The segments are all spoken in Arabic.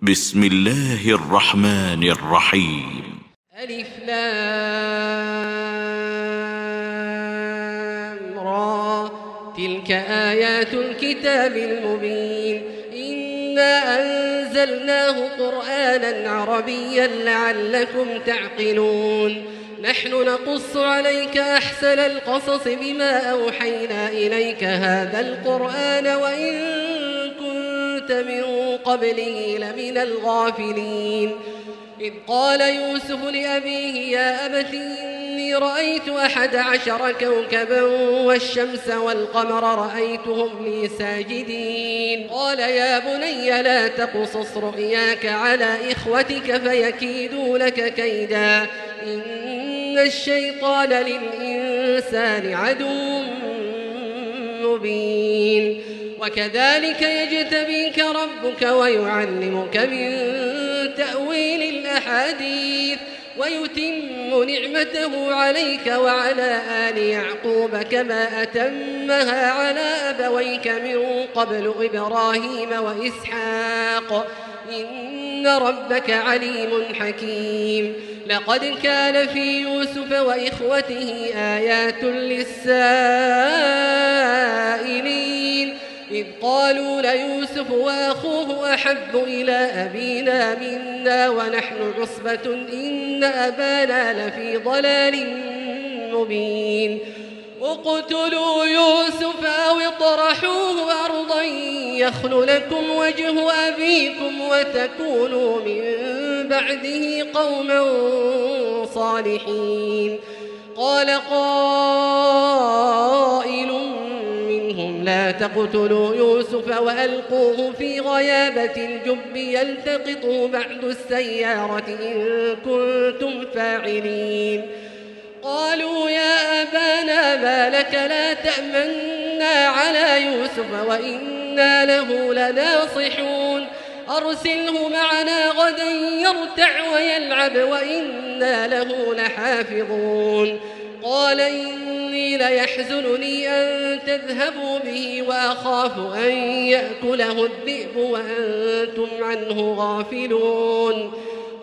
بسم الله الرحمن الرحيم. ألف لام را، تلك آيات الكتاب المبين. إنا أنزلناه قرآنا عربيا لعلكم تعقلون. نحن نقص عليك أحسن القصص بما أوحينا إليك هذا القرآن وإن كنت من قبله لمن الغافلين. إذ قال يوسف لأبيه يا أبت إني رأيت 11 كوكبا والشمس والقمر رأيتهم لي ساجدين. قال يا بني لا تقصص رؤياك على إخوتك فيكيدوا لك كيدا إن الشيطان للإنسان عدو مبين. وكذلك يجتبيك ربك ويعلمك من تأويل الأحاديث ويتم نعمته عليك وعلى آل يعقوب كما أتمها على أبويك من قبل إبراهيم وإسحاق إن ربك عليم حكيم. لقد كان في يوسف وإخوته آيات للسائلين إذ قالوا ليوسف وأخوه أحب إلى أبينا منا ونحن عصبة إن أبانا لفي ضلال مبين. اقتلوا يوسف أو اطرحوه أرضا يخل لكم وجه أبيكم وتكونوا من بعده قوما صالحين. قال قائل منهم لا تقتلوا يوسف وألقوه في غيابة الجب يلتقطه بعد السيارة إن كنتم فاعلين. قالوا يا أبانا ما لك لا تأمنا على يوسف وإنا له لناصحون أرسله معنا غدا يرتع ويلعب وإنا له لحافظون. قال إني ليحزنني أن تذهبوا به وأخاف أن يأكله الذئب وأنتم عنه غافلون.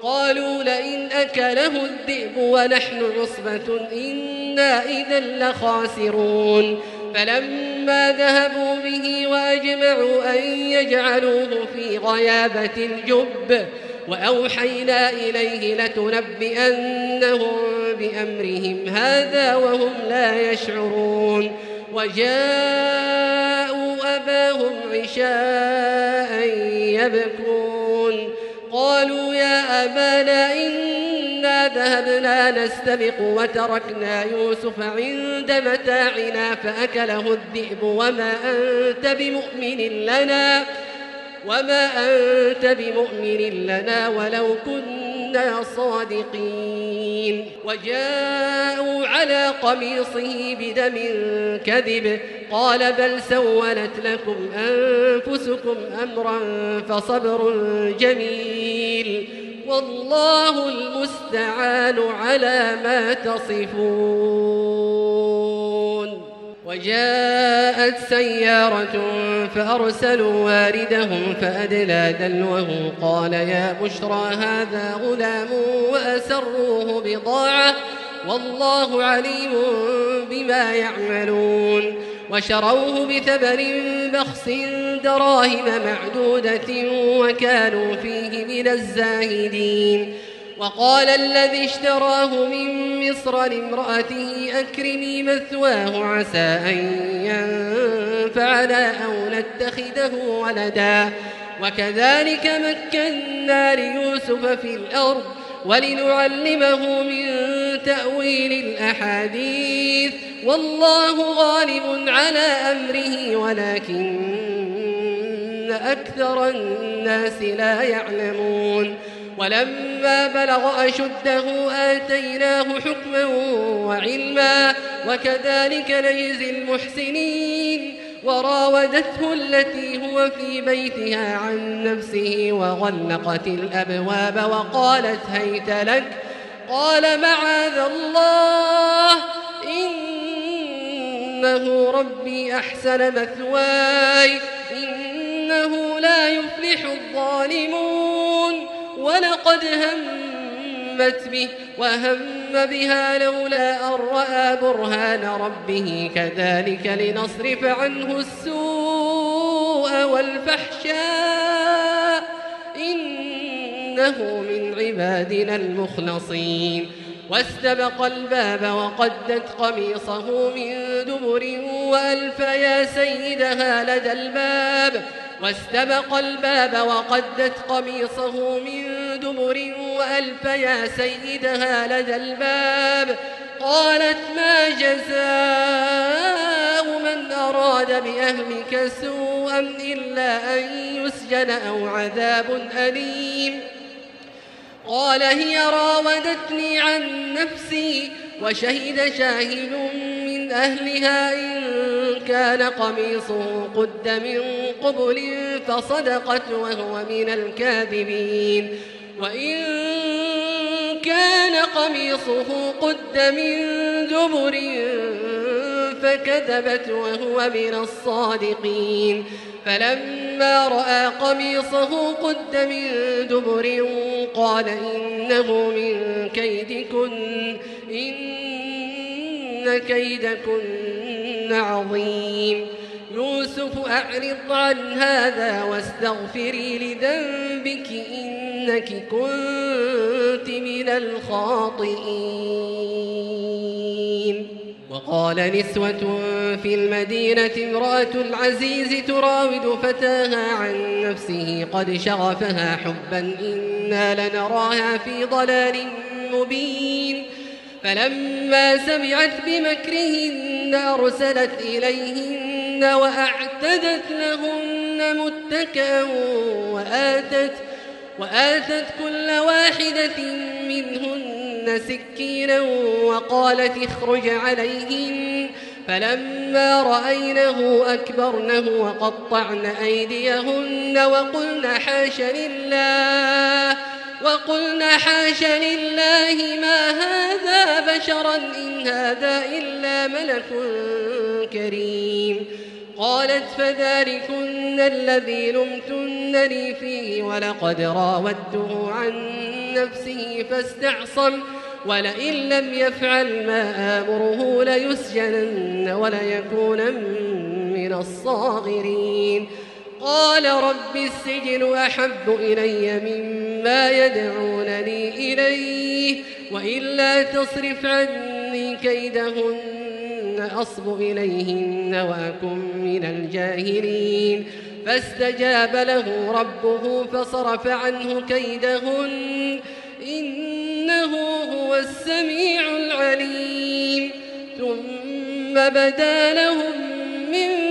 قالوا لئن أكله الذئب ونحن عصبة إنا إذا لخاسرون. فلما ذهبوا به وأجمعوا أن يجعلوه في غيابة الجب وأوحينا إليه لتنبئنهم بأمرهم هذا وهم لا يشعرون. وجاءوا أباهم عشاء يبكون. قالوا يا أبانا إنا ذهبنا نستبق وتركنا يوسف عند متاعنا فأكله الذئب وما أنت بمؤمن لنا ولو كنا صادقين. وجاءوا على قميصه بدم كذب قال بل سولت لكم أنفسكم أمرا فصبر جميل والله المستعان على ما تصفون. وجاءت سيارة فأرسلوا واردهم فأدلى دلوه قال يا بشرى هذا غلام وأسروه بضاعة والله عليم بما يعملون. وشروه بثمن بخس دراهم معدودة وكانوا فيه من الزاهدين. وقال الذي اشتراه من مصر لامرأته أكرمي مثواه عسى أن ينفعنا أو نتخذه ولدا. وكذلك مكنا ليوسف في الأرض ولنعلمه من تأويل الأحاديث والله غالب على أمره ولكن أكثر الناس لا يعلمون. ولما بلغ أشده آتيناه حكما وعلما وكذلك نجزي المحسنين. وراودته التي هو في بيتها عن نفسه وغلقت الأبواب وقالت هيت لك قال معاذ الله إنه ربي أحسن مثواي إنه لا يفلح الظالمون. ولقد همت به وهم بها لولا أن رأى برهان ربه كذلك لنصرف عنه السوء والفحشاء إنه من عبادنا المخلصين واستبق الباب وقدت قميصه من دبر وألف يا سيدها لدى الباب واستبق الباب وقدت قميصه من دبر وألف يا سيدها لدى الباب قالت ما جزاء من أراد بأهلك سوءا إلا أن يسجن أو عذاب أليم قال هي راودتني عن نفسي وشهد شاهد من أهلها إن كان قميصه قد من قبل فصدقت وهو من الكاذبين وإن كان قميصه قد من دبر فكذبت وهو من الصادقين فلما رأى قميصه قد من دبر قال إنه من كيدكن إن كيدكن عظيم يوسف أعرض عن هذا واستغفري لذنبك إنك كنت من الخاطئين وقال نسوة في المدينة امرأة العزيز تراود فتاها عن نفسه قد شغفها حبا إنا لنراها في ضلال مبين فلما سمعت بمكرهن أرسلت إليهن وأعتدت لهن متكئا وآتت كل واحدة منهن سكينا وقالت اخرج عليهن فلما رأينه أكبرنه وقطعن أيديهن وقلن حاش لله ما هذا بشرا إن هذا إلا ملك كريم قالت فذلكن الذي لمتنني فيه ولقد راودته عن نفسه فاستعصم ولئن لم يفعل ما آمره ليسجنن وليكونن من الصاغرين قال رب السجن أحب إلي مما يدعونني إليه وإلا تصرف عني كيدهن أصب إليهن وأكن من الجاهلين فاستجاب له ربه فصرف عنه كيدهن إنه هو السميع العليم ثم بدا لهم من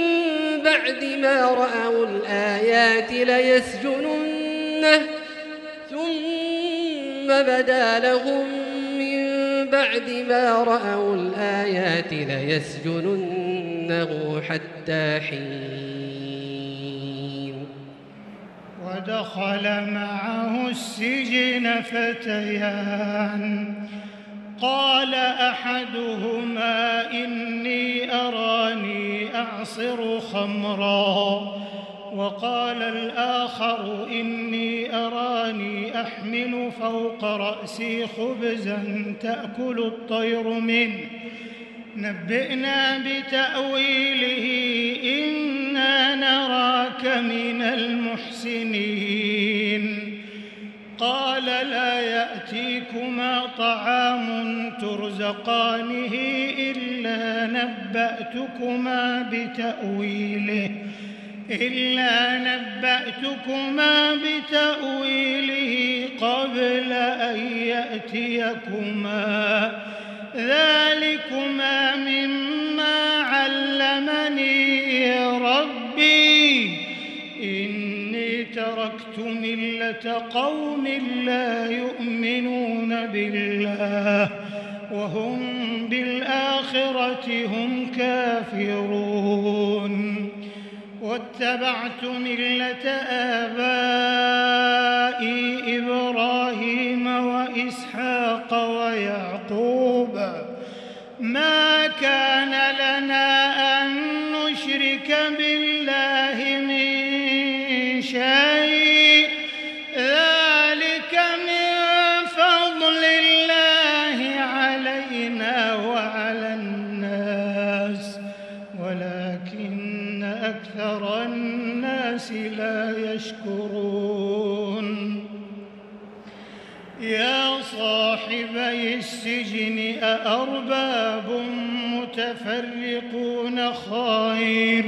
بعد ما رأوا الآيات ليسجننه حتى حين ودخل معه السجن فتيان قال أحدهما إني أراني أعصر خمرا وقال الآخر إني أراني أحمل فوق رأسي خبزا تأكل الطير منه نبئنا بتأويله إنا نراك من المحسنين قال لا يأتيكما طعام ترزقانه إلا نبأتكما بتأويله قبل أن يأتيكما ذلكما مما علمني ربي إني تركت ملة قوم لا يؤمنون بالله وهم بالآخرة هم كافرون واتبعت ملة آبائي إبراهيم وإسحاق ويعقوب ما كان لنا أن نشرك بالله من شيء ذلك صاحبي السجن أأرباب متفرقون خير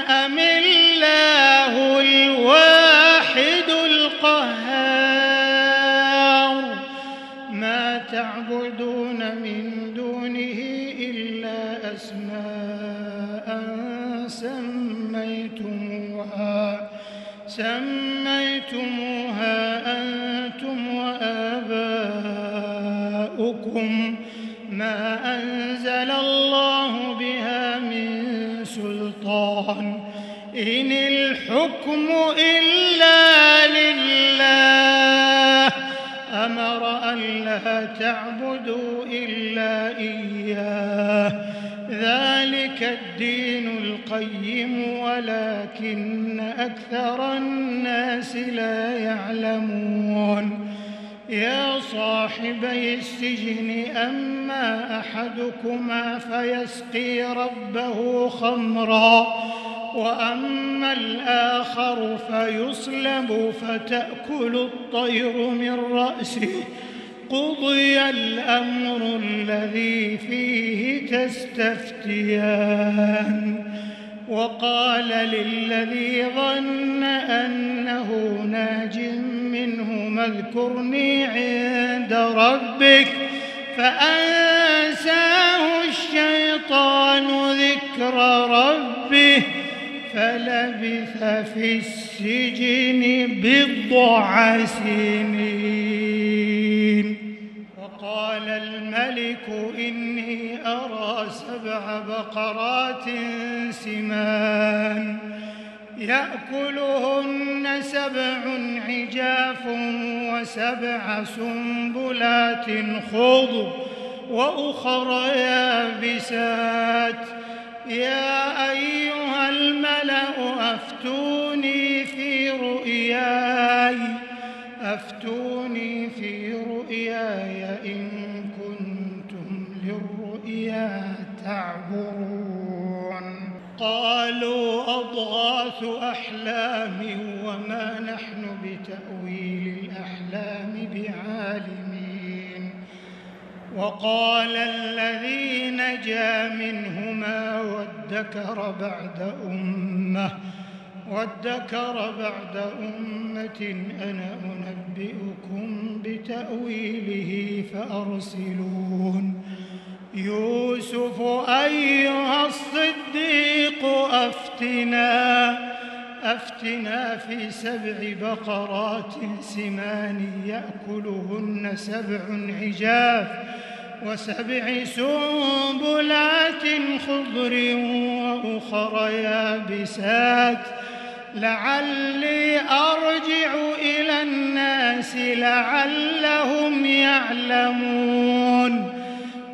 أم الله الواحد القهار ما تعبدون من دونه إلا أسماء سميتموها أنتم وآباؤكم ما أنزل الله بها من سلطان إن الحكم إلا لله أمر ألا تعبدوا إلا إياه ذلك الدين القيم ولكن أكثر الناس لا يعلمون يا صاحبي السجن أما أحدكما فيسقي ربه خمرا وأما الآخر فيصلب فتأكل الطير من رأسه قضي الأمر الذي فيه تستفتيان وقال للذي ظن أنه ناج منهما اذكرني عند ربك فأنساه الشيطان ذكر ربه فلبث في السجن بضع سنين وقال الملك إني أرى 7 بقرات سمان يأكلهن 7 عجاف و7 سنبلات خضر وأخر يابسات يا أيها الملأ أفتوني في رؤياي إن كنتم للرؤيا تعبرون قالوا أضغاث أحلام وما نحن بتأويل الأحلام بعالمين وقال الذي نجا منهما وادكر بعد أمة أنا أنبئكم بتأويله فأرسلون يوسف أيها الصديق أفتنا في 7 بقرات سمان يأكلهن 7 عجاف و7 سنبلات خضر وأخر يابسات لعلي أرجع إلى الناس لعلهم يعلمون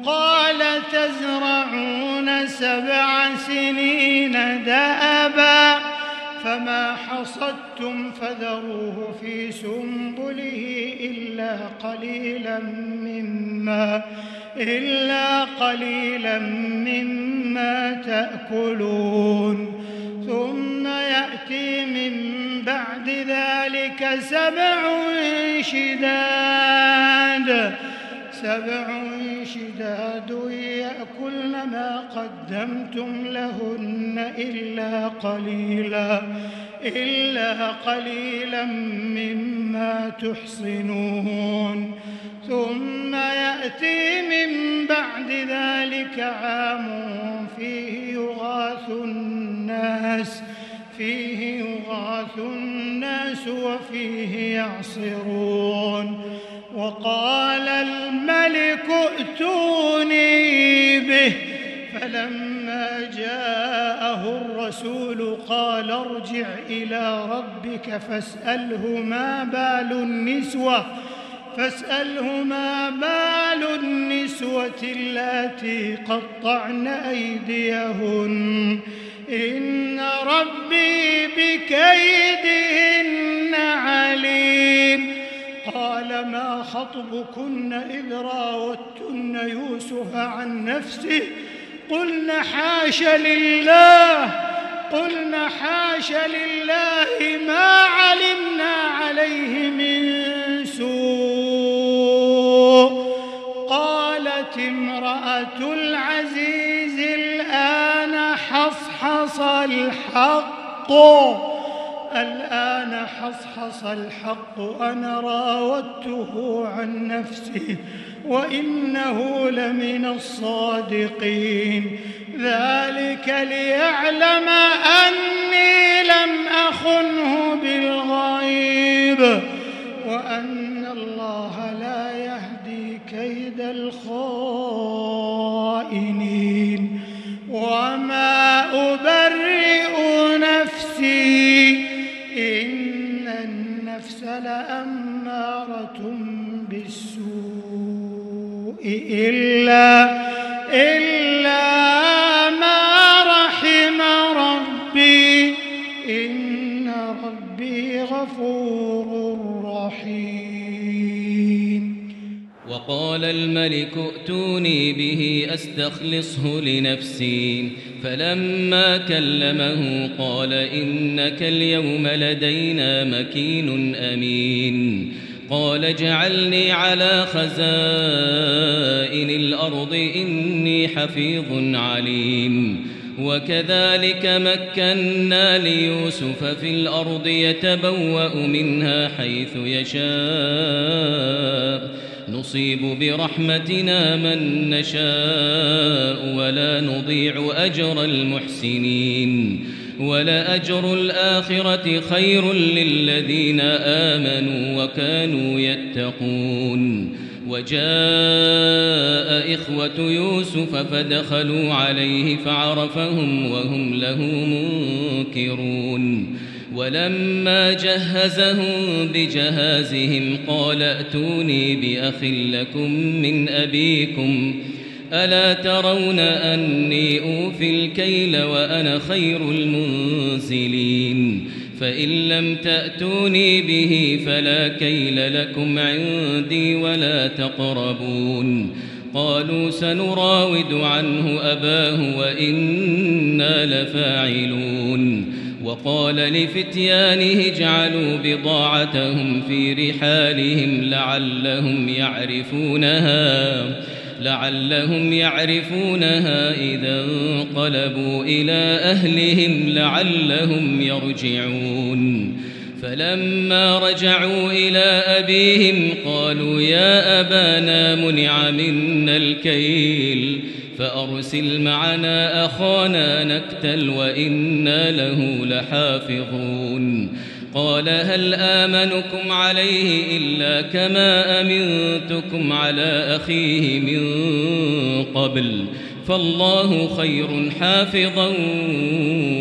قال تزرعون 7 سنين دأبا فما حصدتم فذروه في سنبله إلا قليلا مما تأكلون ثم يأتي من بعد ذلك 7 شداد يأكلن ما قدمتم لهن إلا قليلا مما تحصنون ثم يأتي من بعد ذلك عام فيه يغاث الناس وفيه يعصرون وقال الملك ائتوني به فلما جاءه الرسول قال ارجع إلى ربك فاسأله ما بال النسوة اللاتي قطعن أيديهن إن ربي بكيدهن عليم قال ما خطبكن إذ راوتن يوسف عن نفسه قلنا حاش لله ما علمنا عليه من سوء حصحص الحق أنا راودته عن نفسه وإنه لمن الصادقين ذلك ليعلم أني لم أخنه بالغيب وأن الله لا يهدي كيد الخائنين وما أبرئ نفسي إن النفس لأمارة بالسوء إلا ما رحم ربي إن ربي غفور رحيم. وقال الملك ائتوني به أستخلصه لنفسي فلما كلمه قال إنك اليوم لدينا مكين أمين قال اجعلني على خزائن الأرض إني حفيظ عليم وكذلك مكنا ليوسف في الأرض يتبوأ منها حيث يشاء نصيب برحمتنا من نشاء ولا نضيع أجر المحسنين ولأجر الآخرة خير للذين آمنوا وكانوا يتقون. وجاء إخوة يوسف فدخلوا عليه فعرفهم وهم له منكرون ولما جهزهم بجهازهم قال ائتوني بأخ لكم من أبيكم ألا ترون أني أوفي الكيل وأنا خير المنزلين فإن لم تأتوني به فلا كيل لكم عندي ولا تقربون. قالوا سنراود عنه أباه وإنا لفاعلون. وقال لفتيانه اجعلوا بضاعتهم في رحالهم لعلهم يعرفونها إذا انقلبوا إلى أهلهم لعلهم يرجعون. فلما رجعوا إلى أبيهم قالوا يا أبانا منع منا الكيل فأرسل معنا أخانا نكتل وإنا له لحافظون. قال هل آمنكم عليه إلا كما أمنتكم على أخيه من قبل فالله خير حافظا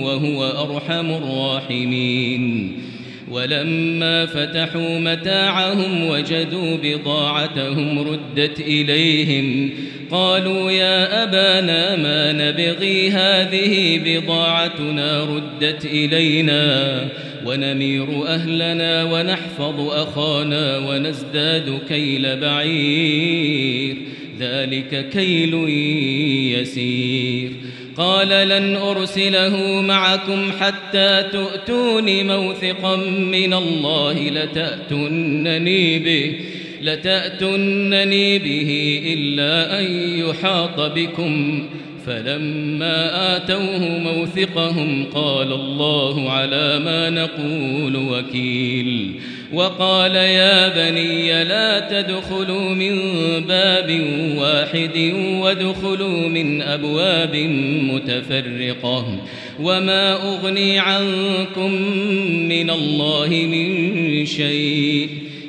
وهو أرحم الراحمين. ولما فتحوا متاعهم وجدوا بضاعتهم ردت إليهم قالوا يا أبانا ما نبغي هذه بضاعتنا ردت إلينا ونمير أهلنا ونحفظ أخانا ونزداد كيل بعير ذلك كيل يسير. قال لن أرسله معكم حتى تؤتون موثقا من الله لتأتونني به إلا أن يحاط بكم. فلما آتوه موثقهم قال الله على ما نقول وكيل. وقال يا بني لا تدخلوا من باب واحد وادخلوا من أبواب متفرقة وما أغني عنكم من الله من شيء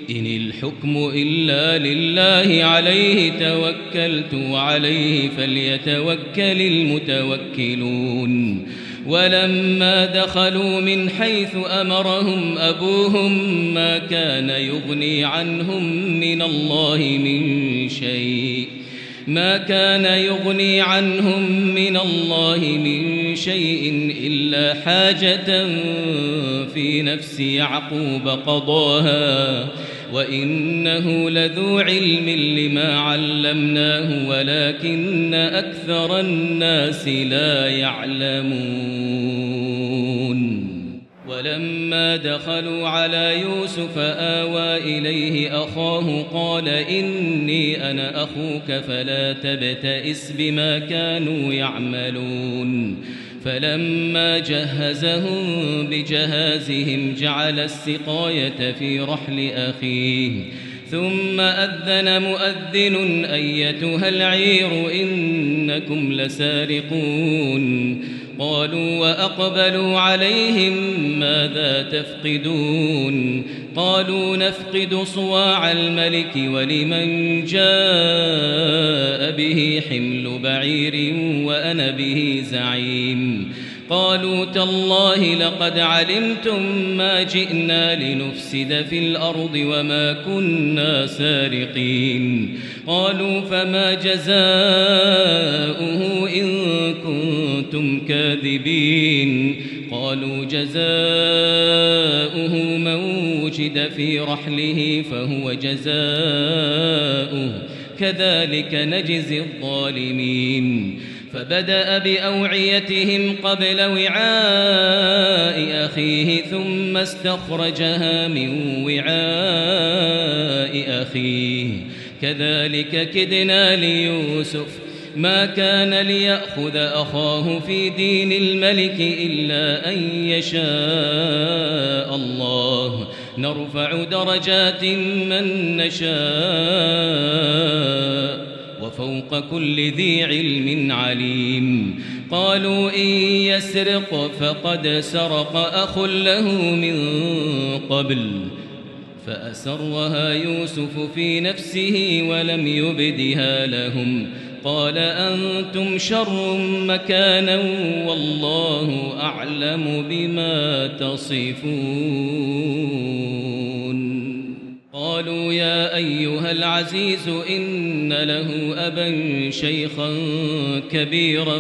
إن الحكم إلا لله عليه توكلت وعليه فليتوكل المتوكلون. ولما دخلوا من حيث أمرهم أبوهم ما كان يغني عنهم من الله من شيء إلا حاجة في نفس يعقوب قضاها وإنه لذو علم لما علمناه ولكن أكثر الناس لا يعلمون. ولما دخلوا على يوسف آوى إليه أخاه قال إني أنا أخوك فلا تبتئس بما كانوا يعملون. فلما جهزهم بجهازهم جعل السقاية في رحل أخيه ثم أذن مؤذن أيتها العير إنكم لسارقون قالوا وأقبلوا عليهم ماذا تفقدون قالوا نفقد صواع الملك ولمن جاء به حمل بعير وأنا به زعيم قالوا تالله لقد علمتم ما جئنا لنفسد في الأرض وما كنا سارقين قالوا فما جزاؤه إن كنتم كاذبين قالوا جزاؤه من وجد في رحله فهو جزاؤه كذلك نجزي الظالمين فبدأ بأوعيتهم قبل وعاء أخيه ثم استخرجها من وعاء أخيه كذلك كدنا ليوسف ما كان ليأخذ أخاه في دين الملك إلا أن يشاء الله نرفع درجات من نشاء وفوق كل ذي علم عليم قالوا إن يسرق فقد سرق أخ له من قبل فأسرها يوسف في نفسه ولم يبدها لهم قال أنتم شر مكانا والله أعلم بما تصفون قالوا يا أيها العزيز إن له أبا شيخا كبيرا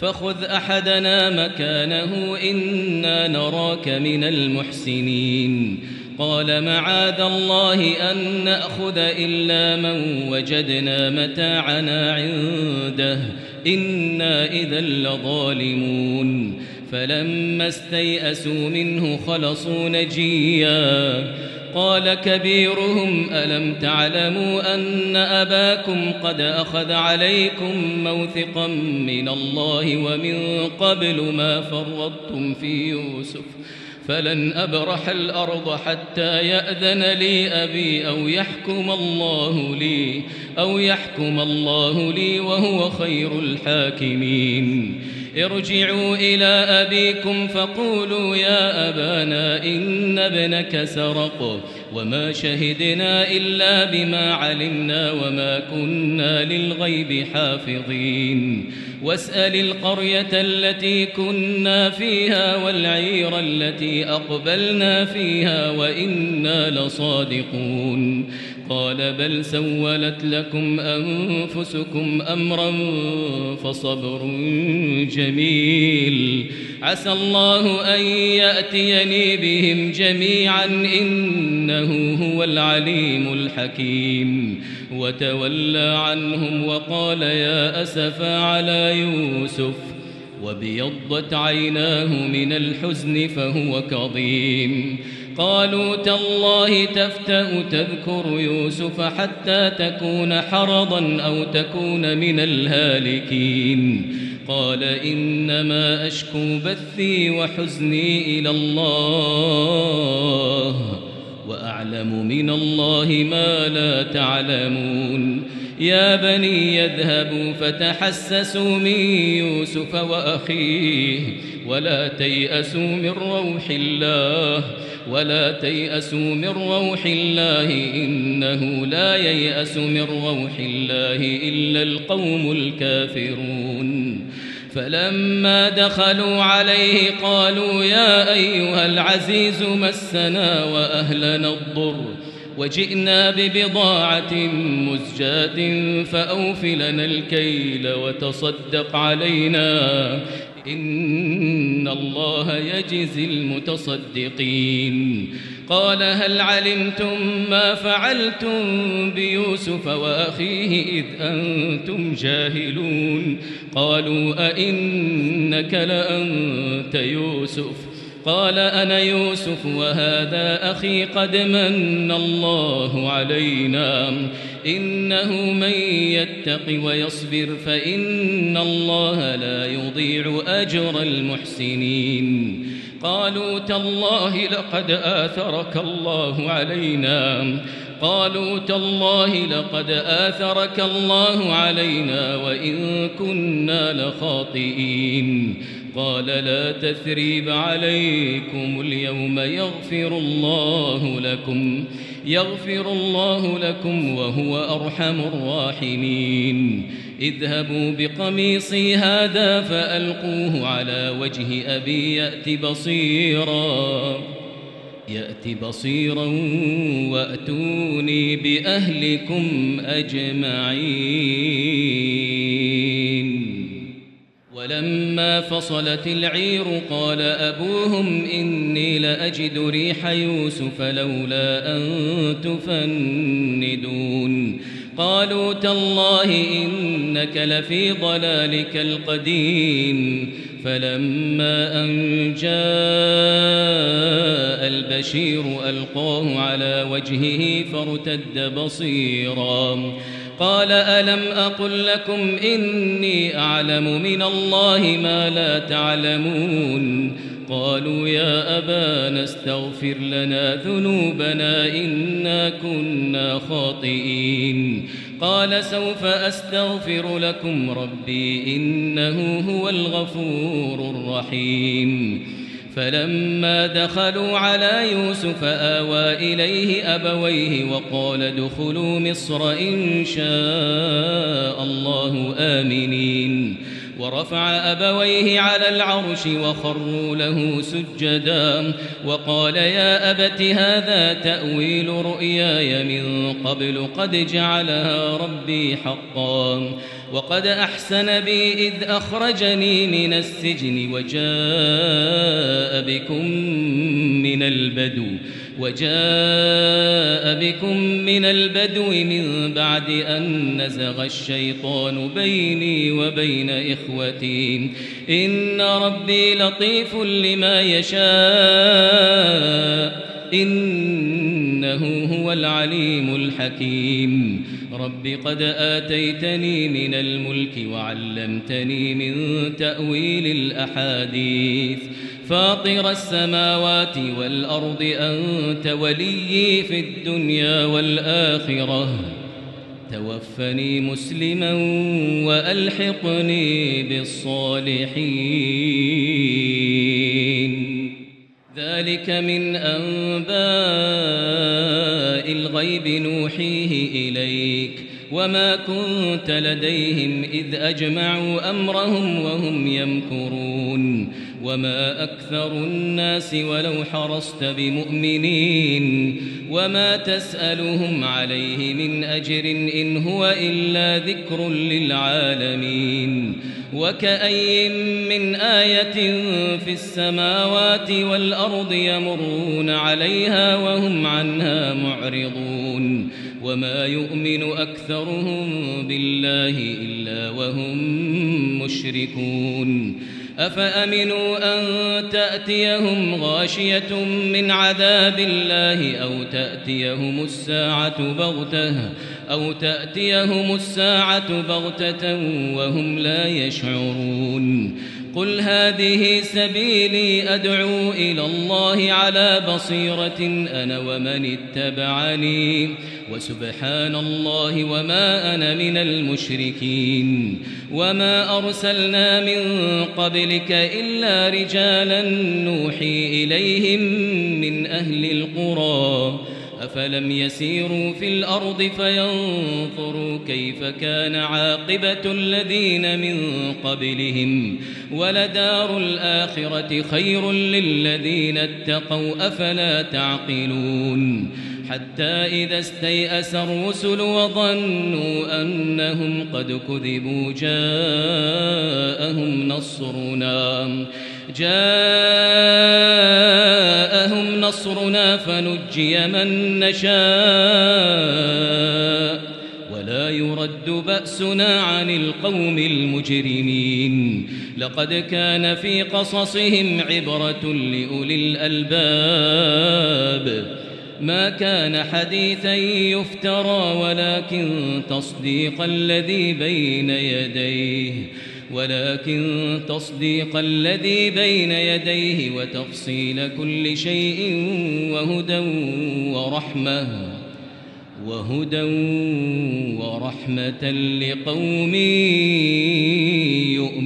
فخذ أحدنا مكانه إنا نراك من المحسنين قال معاذ الله أن نأخذ إلا من وجدنا متاعنا عنده إنا إذا لظالمون فلما استيئسوا منه خلصوا نجيا قال كبيرهم ألم تعلموا أن أباكم قد أخذ عليكم موثقا من الله ومن قبل ما فرطتم في يوسف فلن أبرح الأرض حتى يأذن لي أبي أو يحكم الله لي وهو خير الحاكمين ارجعوا إلى أبيكم فقولوا يا أبانا إن ابنك سرق وما شهدنا إلا بما علمنا وما كنا للغيب حافظين واسأل القرية التي كنا فيها والعير التي أقبلنا فيها وإنا لصادقون قال بل سولت لكم أنفسكم أمرا فصبر جميل عسى الله أن يأتيني بهم جميعا إنه هو العليم الحكيم وتولى عنهم وقال يا أسفا على يوسف وابيضت عيناه من الحزن فهو كظيم قالوا تالله تفتأ تذكر يوسف حتى تكون حرضا أو تكون من الهالكين قال إنما أشكو بثي وحزني إلى الله وأعلم من الله ما لا تعلمون يا بني يذهبوا فتحسسوا من يوسف وأخيه ولا تيأسوا من روح الله إنه لا ييأس من روح الله إلا القوم الكافرون فلما دخلوا عليه قالوا يا أيها العزيز مسنا وأهلنا الضر وجئنا ببضاعة مزجاة فأوف لنا الكيل وتصدق علينا إن الله يجزي المتصدقين قال هل علمتم ما فعلتم بيوسف وأخيه إذ أنتم جاهلون قالوا أئنك لأنت يوسف قال أنا يوسف وهذا أخي قد من الله علينا إنه من يتق ويصبر فإن الله لا يضيع أجر المحسنين قالوا تالله لقد آثرك الله علينا وإن كنا لخاطئين قال لا تثريب عليكم اليوم يغفر الله لكم وهو أرحم الراحمين اذهبوا بقميصي هذا فألقوه على وجه أبي يأت بصيرا وأتوني بأهلكم أجمعين ولما فصلت العير قال أبوهم إني لأجد ريح يوسف لولا أن تفندون قالوا تالله إنك لفي ضلالك القديم فلما أن جاء البشير ألقاه على وجهه فارتد بصيرا قال ألم أقل لكم إني أعلم من الله ما لا تعلمون قالوا يا أبانا استغفر لنا ذنوبنا إنا كنا خاطئين قال سوف أستغفر لكم ربي إنه هو الغفور الرحيم فلما دخلوا على يوسف آوى إليه أبويه وقال ادخلوا مصر إن شاء الله آمنين ورفع أبويه على العرش وخروا له سجدا وقال يا أبت هذا تأويل رؤياي من قبل قد جعلها ربي حقا وقد أحسن بي إذ أخرجني من السجن وجاء بكم من البدو من بعد أن نزغ الشيطان بيني وبين إخوتي إن ربي لطيف لما يشاء إنه هو العليم الحكيم رب قد آتيتني من الملك وعلمتني من تأويل الأحاديث فاطر السماوات والأرض أنت وليي في الدنيا والآخرة توفني مسلما وألحقني بالصالحين ذلك من أنباء الغيب نوحيه إليك وما كنت لديهم إذ أجمعوا أمرهم وهم يمكرون وما أكثر الناس ولو حرصت بمؤمنين وما تسألهم عليه من أجر إن هو إلا ذكر للعالمين وكأي من آية في السماوات والأرض يمرون عليها وهم عنها معرضون وما يؤمن أكثرهم بالله إلا وهم مشركون أفأمنوا أن تأتيهم غاشية من عذاب الله أو تأتيهم الساعة بغتة وهم لا يشعرون قل هذه سبيلي أدعو إلى الله على بصيرة أنا ومن اتبعني وسبحان الله وما أنا من المشركين وما أرسلنا من قبلك إلا رجالا نوحي إليهم من أهل القرى أفلم يسيروا في الأرض فينظروا كيف كان عاقبة الذين من قبلهم ولدار الآخرة خير للذين اتقوا أفلا تعقلون حتى إذا استيأس الرسل وظنوا أنهم قد كذبوا جاءهم نصرنا فنجي من نشاء ولا يرد بأسنا عن القوم المجرمين لقد كان في قصصهم عبرة لأولي الألباب ما كان حديثا يفترى ولكن تصديق الذي بين يديه وتفصيل كل شيء وهدى ورحمة لقوم يؤمنون.